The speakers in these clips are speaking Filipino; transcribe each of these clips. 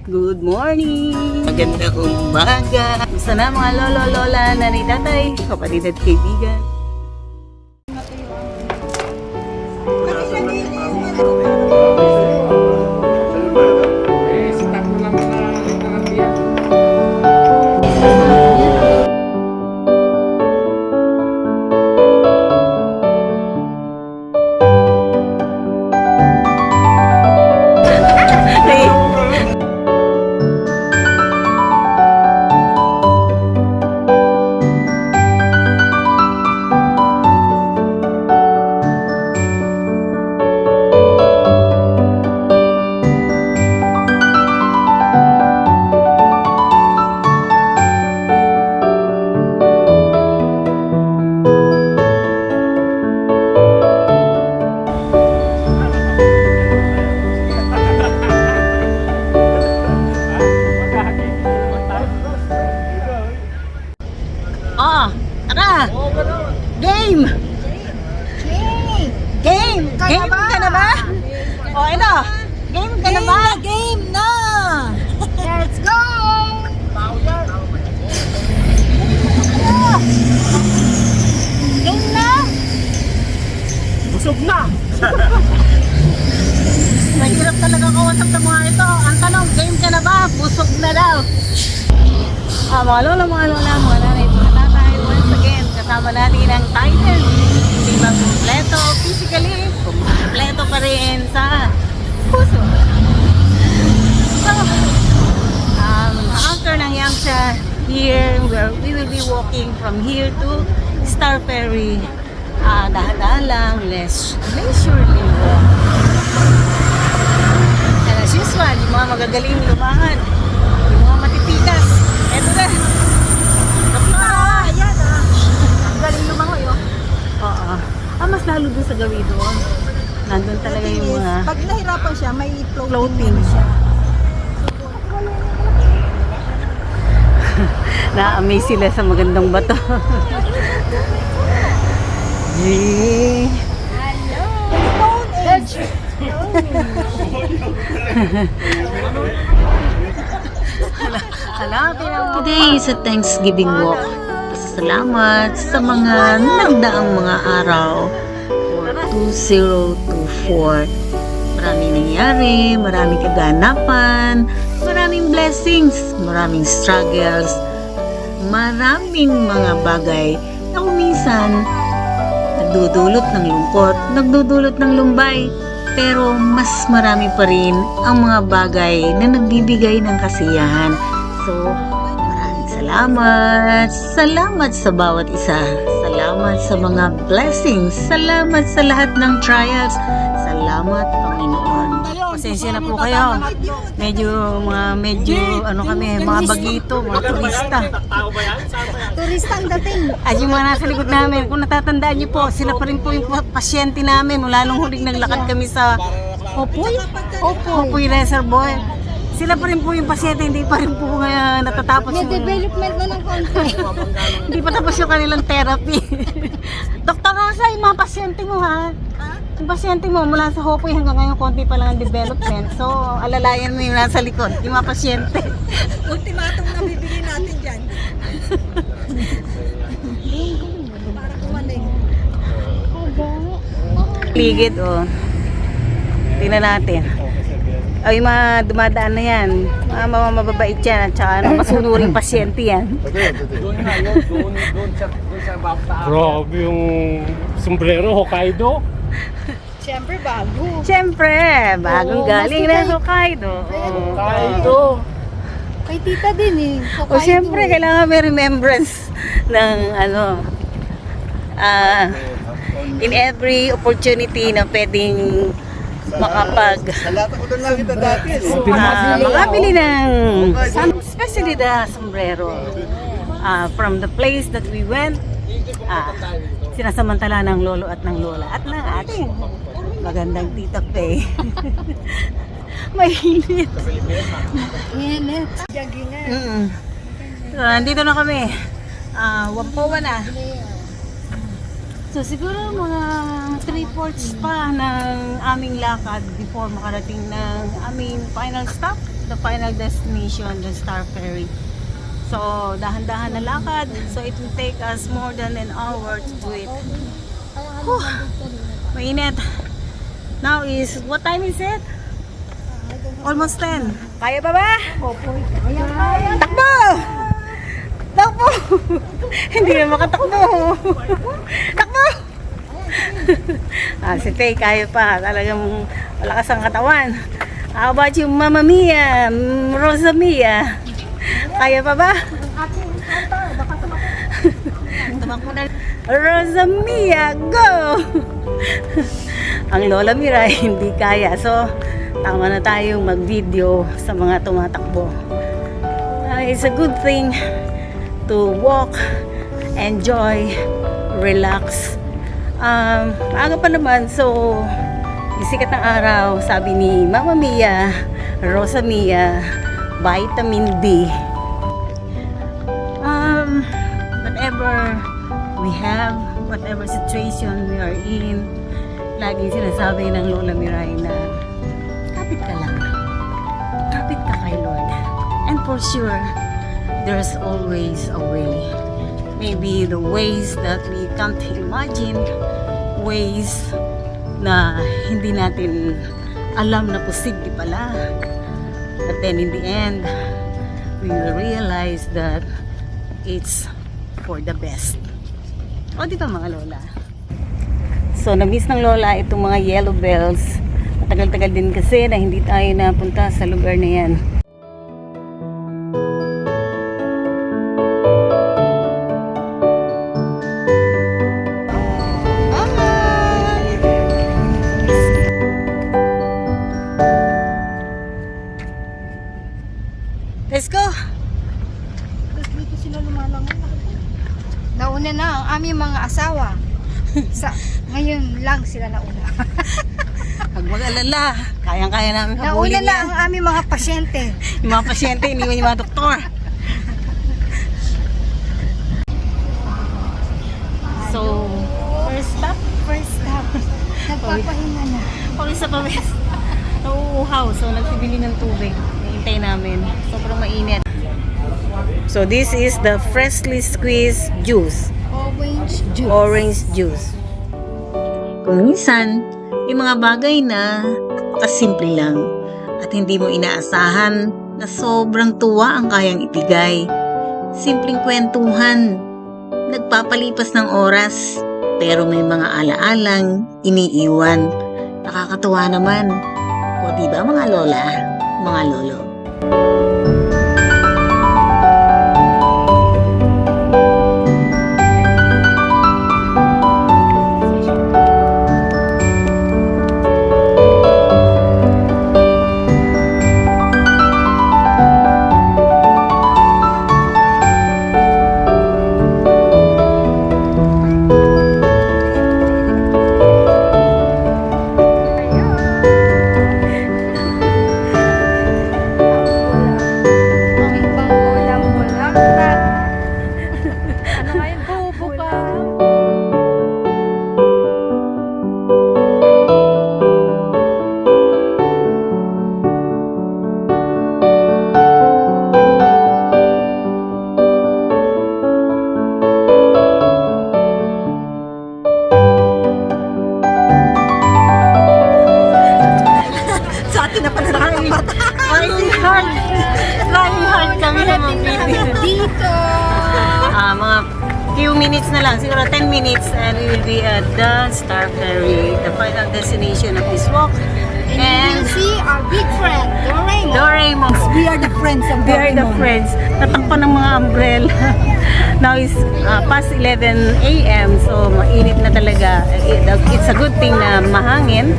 Good morning! Magandang umaga! Gusto na mga lolo, lola, nanay, tatay, kapatid at kaibigan. Tara! Game! Game ka na ba? O, ito! Game ka na ba? Game na! Let's go! Game na! Busog na! Mahirap talaga kausap sa mga ito. Ang tanong, game ka na ba? Busog na daw. Mga lola, mga nanay, mga tatay, once again, kasama natin ang Titan. Hindi ba kumpleto physically, kumpleto pa rin sa puso. So, after ng Yamcha here, we will be walking from here to Star Ferry. Dahan-dahan lang, leisurely walk. And as usual, yung mga magagaling lumahan, yung mga matitikas, eto na. Ayan ah! Ang galing lumangoy oh. Oo. Mas lalo dun sa gawi doon. Nandun talaga yung mga Pag nahirapan siya, may floating. siya. Na-amaze sila sa magandang bato. Yay! Hello! Stone Age! Today is a Thanksgiving walk. Salamat sa mga nagdaang mga araw for 2024. Maraming nangyari, maraming kaganapan, maraming blessings, maraming struggles, maraming mga bagay na kung minsan nagdudulot ng lungkot, nagdudulot ng lumbay. Pero mas marami pa rin ang mga bagay na nagbibigay ng kasiyahan. So, maraming salamat. Salamat sa bawat isa. Salamat sa mga blessings. Salamat sa lahat ng trials. Salamat, Panginoon. Pasensya na po kayo. Medyo kami, mga bagito, mga turista. Turista ang dating. At yung mga nasa likod namin, kung natatandaan niyo po, sila pa rin po yung pasyente namin. Mula nung huling naglakad kami sa Opoy Reservoir. Sila pa rin po yung pasyente, hindi pa rin po natatapos May development na ng konti. hindi pa tapos yung kanilang therapy. Dr. Rosa, yung mga pasyente mo ha? Yung pasyente mo mula sa Hopoy hanggang ngayon, konti pa lang ang development. So, alalayan mo yung nasa likod, yung mga pasyente. Ultimatum na bibigyan natin dyan. Para kumaling. Ligid, oh. Tingnan natin. O, yung mga dumadaan na yan, mga mababait yan, at saka masunuring pasyente yan. Grabe yung sombrero, Hokkaido. Siyempre bago. Siyempre, bagong Oo, galing mas na iba- Hokkaido. Hokkaido. Kay tita din eh. O siyempre, kailangan may remembrance ng in every opportunity na pwedeng makabili ng especially the sombrero from the place that we went, sinasamantala ng lolo at ng lola at ng ating magandang tita Faye. Mainit. Init. Jagingan. So, nandito na kami. Wampoa na. So siguro mga 3/4 pa ng aming lakad before makarating ng aming final stop. the final destination, the Star Ferry. So, dahan-dahan na lakad. So, it will take us more than an hour to do it. Whew. Mainit. Now is, what time is it? Almost 10. Kaya pa ba? Takbo! Takbo! Hindi na makatakbo. Takbo! Si Faye, kaya pa. Talagang malakas ang katawan. How about you, Mama Mia? Rosa Mia? Kaya pa ba? Tumakbo na. Rosa Mia, go! Ang Lola Mira hindi kaya. So, tama na tayong mag-video sa mga tumatakbo. It's a good thing to walk, enjoy, relax. Maaga pa naman, so sikat ng araw, sabi ni Mama Mia, Rosa Mia, vitamin D. Whatever we have, whatever situation we are in, laging sinasabi ng Lola Miray na kapit ka lang, kapit ka kay Lord, and for sure there's always a way. Maybe the ways that we can't imagine, ways na hindi natin alam na posible pala, but then in the end we will realize that it's for the best. O di ba mga lola? So na-miss ng lola itong mga yellow bells. Matagal-tagal din kasi na hindi tayo napunta sa lugar na yan. Let's go! Tapos dito sila lumalangoy. Nauna na ang aming mga asawa. Ngayon lang sila nauna. Huwag mag-alala. Kayang-kaya namin Nauna habulin na yan. ang aming mga pasyente. Yung mga pasyente, iniwan yung mga doktor. So, first stop. First stop. Nagpapahinga na. Pawis sa pawis. Nauuhaw. So, nagbibili ng tubig. Hintay namin. Sobrang mainit. So, this is the freshly squeezed juice. Orange juice. Orange juice. Kung minsan, may mga bagay na kasimple lang at hindi mo inaasahan na sobrang tuwa ang kayang ibigay. Simpleng kwentuhan, nagpapalipas ng oras, pero may mga alaalang iniiwan. Nakakatuwa naman. O diba mga lola, mga lolo? Flying hard kami na mag-video. Dito. Mga few minutes na lang, siguro 10 minutes and we will be at the Star Ferry, the final destination of this walk. And you see our big friend, Doraemon. Doraemon. We are the friends of We are the friends. Tatakpan ng mga umbrella. Now is past 11 a.m. So mainit na talaga. It's a good thing na mahangin.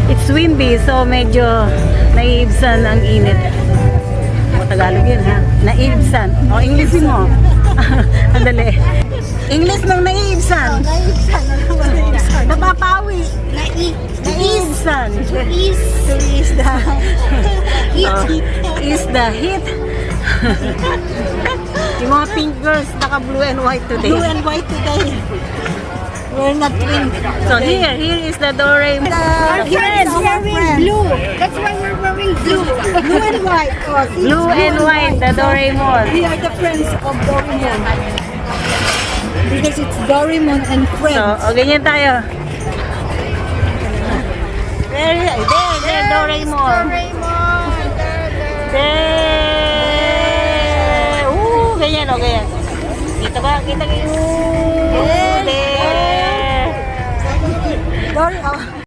It's windy so medyo naiibsan ang init. O Tagalog yun ha. Naiibsan. O Englishin mo. Andali. English ng naiibsan. Napapawi. Naiibsan. To ease the heat. Is the heat. Yung mga pink girls naka blue and white today. Blue and white today. We're not twins. So here is the Doraemon. Our friends wearing blue. That's why we're wearing blue. Blue and white. Oh, see, Blue it's and white, the Doraemon. We are the friends of Doraemon. Because it's Doraemon and So, friends. ganyan tayo. There, Doraemon. There. Ganyan, ganyan. Kita ba? Kita kayo. There. Doraemon.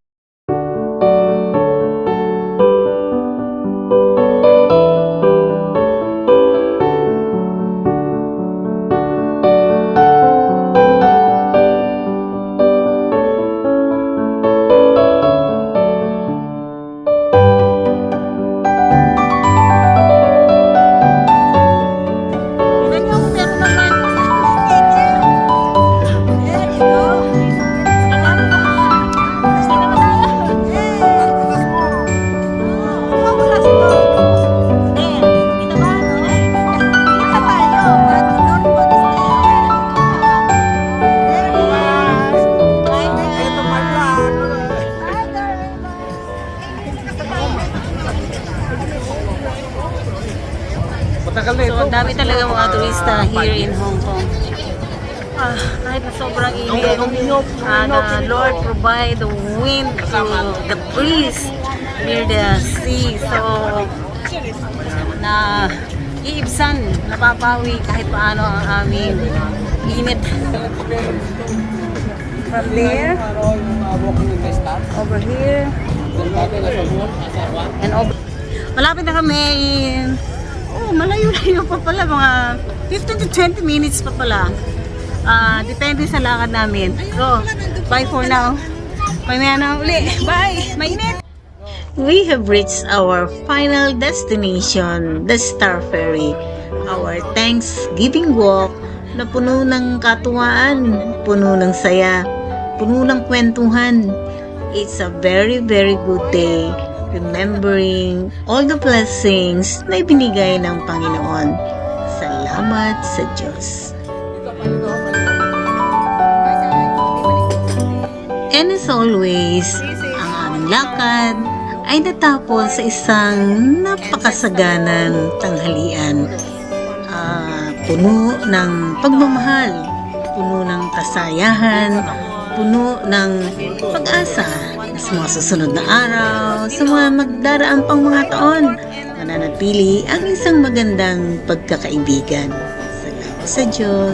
Matagal na ito. So, dami talaga mga turista here in Hong Kong. Kahit na sobrang init, the Lord provide the wind to the breeze near the sea. So, na iibsan, napapawi kahit paano ang aming init. From there, over here, and over. Malapit na kami. Malayo-layo pa pala, mga 15 to 20 minutes pa pala. Depende sa lakad namin. So, bye for now. Mamaya na uli. Bye! Mainit! We have reached our final destination, the Star Ferry. Our Thanksgiving walk na puno ng katuwaan, puno ng saya, puno ng kwentuhan. It's a very, very good day, remembering all the blessings na ibinigay ng Panginoon. Salamat sa Diyos. And as always, ang aming lakad ay natapos sa isang napakasaganang tanghalian. Puno ng pagmamahal, puno ng kasayahan, puno ng pag-asa sa mga susunod na araw, sa mga magdaraan pang mga taon, mananatili ang isang magandang pagkakaibigan. Salamat sa Diyos.